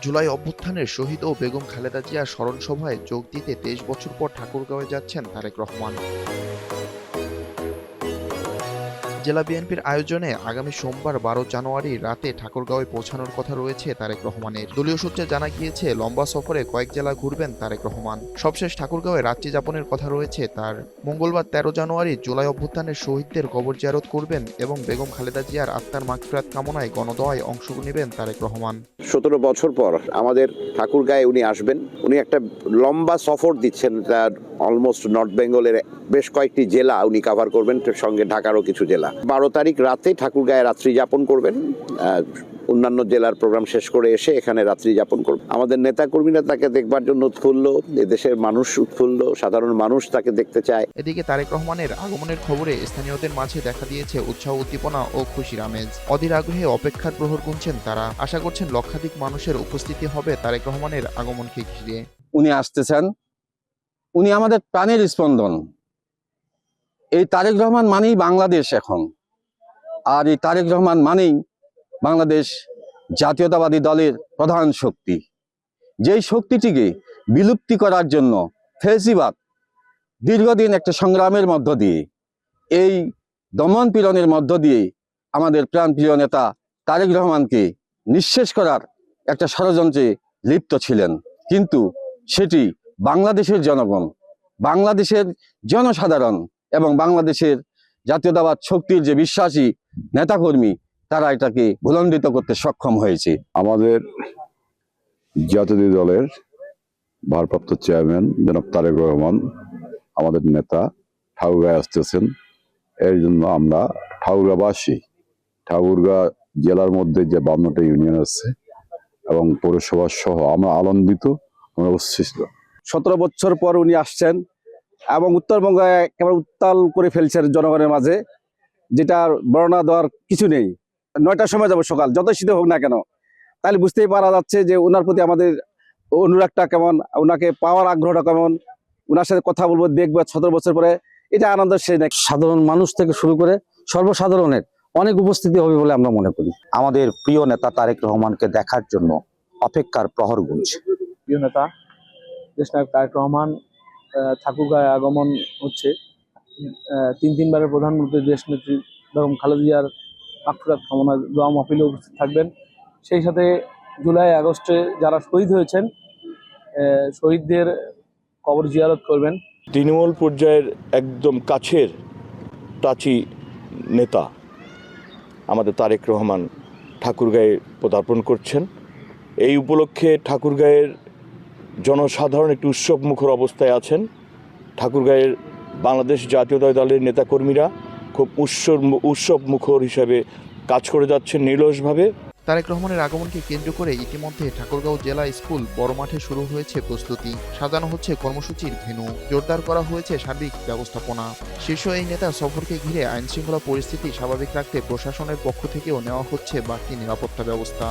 জুলাই অভ্যুত্থানের শহীদ ও বেগম খালেদা জিয়ার স্মরণ সভায় যোগ দিতে ২৩ বছর পর ঠাকুরগাঁওয়ে যাচ্ছেন তারেক রহমান। জেলা বিএনপির আয়োজনে আগামী সোমবার ১২ জানুয়ারি রাতে ঠাকুরগাঁওয়ে পৌঁছানোর কথা রয়েছে তারেক রহমানের। দলীয় সূত্রে জানা গিয়েছে, লম্বা সফরে কয়েক জেলা ঘুরবেন তারেক রহমান। সবশেষ ঠাকুরগাঁওয়ে রাত্রি যাপনের কথা রয়েছে তার। মঙ্গলবার ১৩ জানুয়ারি জুলাই অভ্যুত্থানের শহীদদের কবর জিয়ারত করবেন এবং বেগম খালেদা জিয়ার আত্মার মাগফিরাত কামনায় গণদোয়ায় অংশ নেবেন তারেক রহমান। ১৭ বছর পর আমাদের ঠাকুরগাঁয়ে উনি আসবেন। উনি একটা লম্বা সফর দিচ্ছেন, তার অলমোস্ট নর্থ বেঙ্গলের বেশ কয়েকটি জেলা উনি কাভার করবেন, সঙ্গে ঢাকারও কিছু জেলা। ১২ তারিখ রাতে ঠাকুরগাঁয়ে রাত্রি যাপন করবেন, অন্যান্য জেলার প্রোগ্রাম শেষ করে এসে এখানে রাত্রি যাপন করবেন। আমাদের নেতাকর্মীরা তাকে দেখবার জন্য উৎফুল্ল, এদেশের মানুষ উৎফুল্ল, সাধারণ মানুষ তাকে দেখতে চায়। এদিকে তারেক রহমানের আগমনের খবরে স্থানীয়দের মাঝে দেখা দিয়েছে উৎসাহ, উদ্দীপনা ও খুশির আমেজ। অধীর আগ্রহে অপেক্ষার প্রহর গুনছেন তারা। আশা করছেন লক্ষাধিক মানুষের উপস্থিতি হবে তারেক রহমানের আগমনকে ঘিরে। উনি আসতেছেন, উনি আমাদের প্রাণের স্পন্দন। এই তারেক রহমান মানেই বাংলাদেশ এখন, আর এই তারেক রহমান মানেই বাংলাদেশ জাতীয়তাবাদী দলের প্রধান শক্তি। যেই শক্তিটিকে বিলুপ্তি করার জন্য ফ্যাসিবাদ দীর্ঘদিন একটা সংগ্রামের মধ্য দিয়ে, এই দমন পীড়নের মধ্য দিয়ে আমাদের প্রাণপ্রিয় নেতা তারেক রহমানকে নিঃশেষ করার একটা ষড়যন্ত্রে লিপ্ত ছিলেন। কিন্তু সেটি বাংলাদেশের জনগণ, বাংলাদেশের জনসাধারণ এবং বাংলাদেশের জাতীয়তাবাদ শক্তির যে বিশ্বাসী নেতাকর্মী, তারা এটাকে ভুলণ্ডিত করতে সক্ষম হয়েছে। আমাদের জাতীয় দলের ভারপ্রাপ্ত চেয়ারম্যান জনাব তারেক রহমান, আমাদের নেতা, ঠাকুরগাঁয়ে আসতেছেন। এর জন্য আমরা ঠাকুরগাঁবাসী, ঠাকুরগাঁ জেলার মধ্যে যে ৫২টা ইউনিয়ন আছে এবং পৌরসভা সহ আমরা আনন্দিত, আমরা উচ্ছ্বসিত। ১৭ বছর পর উনি আসছেন এবং উত্তরবঙ্গে একেবারে উত্তাল করে ফেলছেন জনগণের মাঝে, যেটার বর্ণনা দেওয়ার কিছু নেই। ৯টার সময় যাবো সকাল, যত শীত হোক না কেন, তাহলে বুঝতেই পারা যাচ্ছে যে ওনার প্রতি আমাদের অনুরাগটা কেমন, ওনাকে পাওয়ার আগ্রহটা কেমন, ওনার সাথে কথা বলবো, দেখবো ১৭ বছর পরে, এটা আনন্দের শেষ নেই। সাধারণ মানুষ থেকে শুরু করে সর্বসাধারণের অনেক উপস্থিতি হবে বলে আমরা মনে করি। আমাদের প্রিয় নেতা তারেক রহমানকে দেখার জন্য অপেক্ষার প্রহর গুনছে। প্রিয় নেতা দেশনায়ক তারেক রহমান ঠাকুরগাঁয়ে আগমন হচ্ছে। ৩বারের প্রধানমন্ত্রী দেশনেত্রী বেগম খালেদা জিয়ার মাগফিরাত কামনায় দোয়া মাহফিলে উপস্থিত থাকবেন। সেই সাথে জুলাই আগস্টে যারা শহীদ হয়েছেন, শহীদদের কবর জিয়ারত করবেন। তৃণমূল পর্যায়ের একদম কাছের টাচি নেতা আমাদের তারেক রহমান ঠাকুরগাঁয়ে পদার্পণ করছেন। এই উপলক্ষে ঠাকুরগাঁয়ের জনসাধারণ একটি উৎসবমুখর অবস্থায় আছেন। ঠাকুরগাঁয়ের বাংলাদেশ জাতীয়তাবাদী দলের নেতাকর্মীরা খুব উৎসবমুখর হিসাবে কাজ করে যাচ্ছেন নিরলসভাবে। তারেক রহমানের আগমনকে কেন্দ্র করে ইতিমধ্যে ঠাকুরগাঁও জেলা স্কুল বড় মাঠে শুরু হয়েছে প্রস্তুতি। সাজানো হচ্ছে কর্মসূচির ভেন্যু, জোরদার করা হয়েছে সার্বিক ব্যবস্থাপনা। শীর্ষ এই নেতা সফরকে ঘিরে আইনশৃঙ্খলা পরিস্থিতি স্বাভাবিক রাখতে প্রশাসনের পক্ষ থেকেও নেওয়া হচ্ছে বাড়তি নিরাপত্তা ব্যবস্থা।